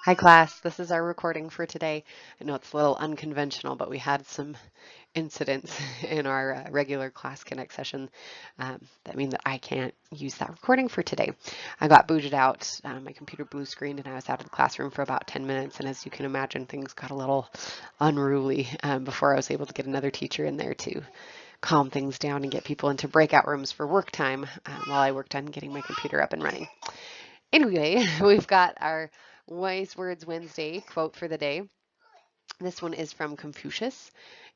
Hi class, this is our recording for today. I know it's a little unconventional, but we had some incidents in our regular Class Connect session that mean that I can't use that recording for today. I got booted out, my computer blue screened, and I was out of the classroom for about 10 minutes, and as you can imagine, things got a little unruly before I was able to get another teacher in there to calm things down and get people into breakout rooms for work time while I worked on getting my computer up and running. Anyway, we've got our Wise Words Wednesday quote for the day. This one is from Confucius.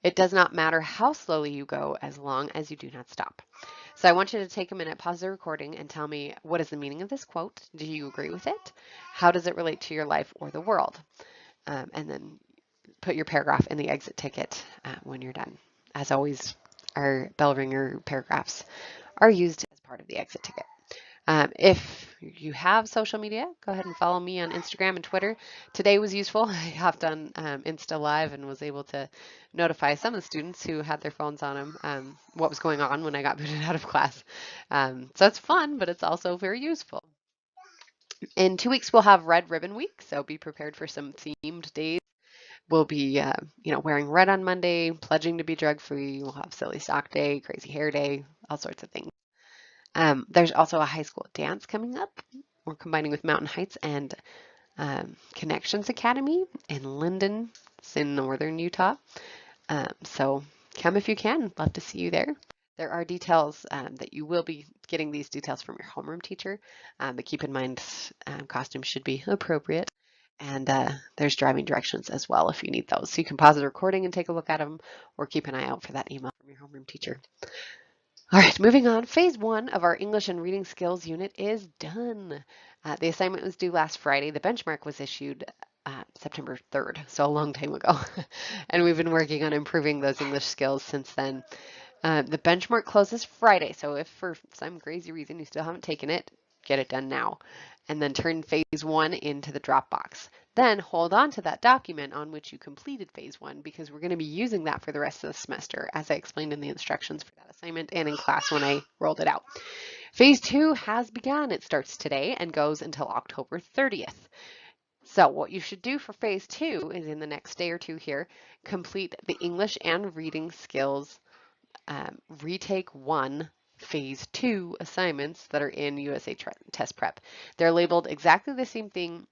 It does not matter how slowly you go as long as you do not stop. So I want you to take a minute, pause the recording, and tell me what is the meaning of this quote? Do you agree with it? How does it relate to your life or the world? And then put your paragraph in the exit ticket when you're done. As always, our bell ringer paragraphs are used as part of the exit ticket. If you have social media, go ahead and follow me on Instagram and Twitter. Today was useful. I hopped on Insta Live and was able to notify some of the students who had their phones on them what was going on when I got booted out of class. So it's fun, but it's also very useful. In 2 weeks, we'll have Red Ribbon Week, so be prepared for some themed days. We'll be, wearing red on Monday, pledging to be drug-free. We'll have Silly Sock Day, Crazy Hair Day, all sorts of things. There's also a high school dance coming up. We're combining with Mountain Heights and Connections Academy in Linden. It's in northern Utah. So come if you can. Love to see you there. There are details that you will be getting these details from your homeroom teacher, but keep in mind costumes should be appropriate. And there's driving directions as well if you need those. So you can pause the recording and take a look at them or keep an eye out for that email from your homeroom teacher. All right, moving on. Phase 1 of our English and reading skills unit is done. The assignment was due last Friday. The benchmark was issued September 3rd, so a long time ago. And we've been working on improving those English skills since then. The benchmark closes Friday, so if for some crazy reason you still haven't taken it, get it done now. And then turn phase 1 into the Dropbox. Then hold on to that document on which you completed phase 1 because we're going to be using that for the rest of the semester, as I explained in the instructions for that assignment and in class when I rolled it out. Phase 2 has begun. It starts today and goes until October 30th. So what you should do for phase 2 is in the next day or two here, complete the English and reading skills retake 1 phase 2 assignments that are in USA Test Prep. They're labeled exactly the same thing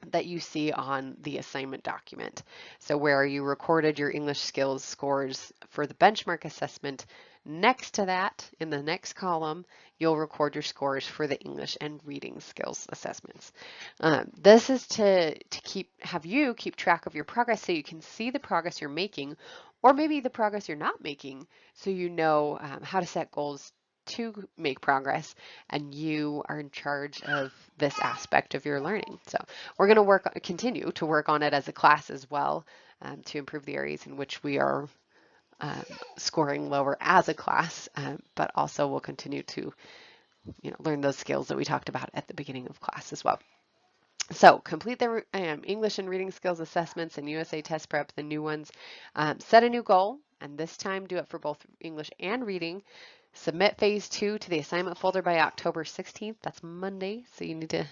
that you see on the assignment document. So where you recorded your English skills scores for the benchmark assessment, next to that, in the next column, you'll record your scores for the English and reading skills assessments. This is to have you keep track of your progress so you can see the progress you're making, or maybe the progress you're not making, so you know how to set goals to make progress, and you are in charge of this aspect of your learning. So we're going to continue to work on it as a class as well to improve the areas in which we are scoring lower as a class, but also we'll continue to learn those skills that we talked about at the beginning of class as well. So complete the English and reading skills assessments and USA Test Prep, the new ones. Set a new goal, and this time do it for both English and reading. Submit phase 2 to the assignment folder by October 16th. That's Monday, so you need to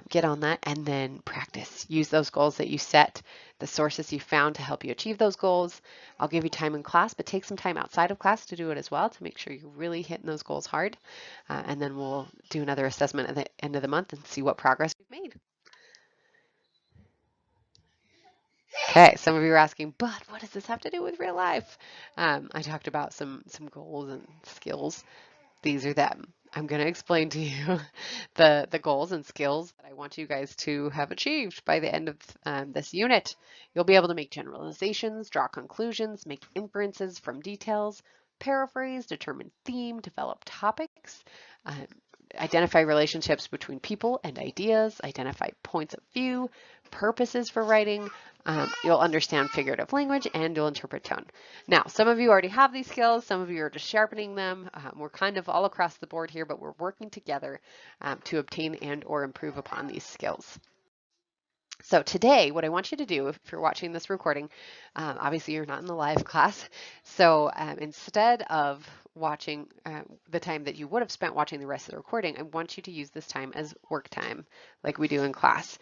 get on that and then practice. Use those goals that you set, the sources you found to help you achieve those goals. I'll give you time in class, but take some time outside of class to do it as well to make sure you're really hitting those goals hard. And then we'll do another assessment at the end of the month and see what progress we've made. Okay, some of you are asking, but what does this have to do with real life? I talked about some goals and skills. These are them. I'm going to explain to you the goals and skills that I want you guys to have achieved by the end of this unit. You'll be able to make generalizations, draw conclusions, make inferences from details, paraphrase, determine theme, develop topics, identify relationships between people and ideas, identify points of view, purposes for writing. You'll understand figurative language and you'll interpret tone. Now, some of you already have these skills. Some of you are just sharpening them. We're kind of all across the board here, but we're working together to obtain and or improve upon these skills. So today, what I want you to do, if you're watching this recording, obviously you're not in the live class. So instead of watching the time that you would have spent watching the rest of the recording. I want you to use this time as work time, like we do in class.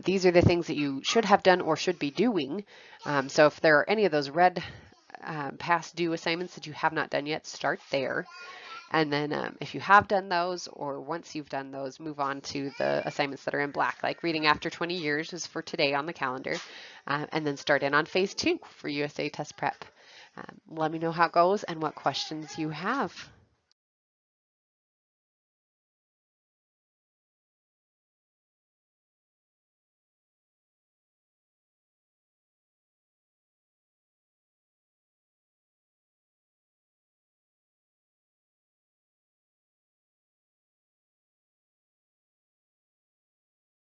These are the things that you should have done or should be doing. So if there are any of those red past due assignments that you have not done yet, start there. And then if you have done those, or once you've done those, move on to the assignments that are in black, like reading after 20 years is for today on the calendar. And then start in on phase 2 for USA test prep. Let me know how it goes and what questions you have.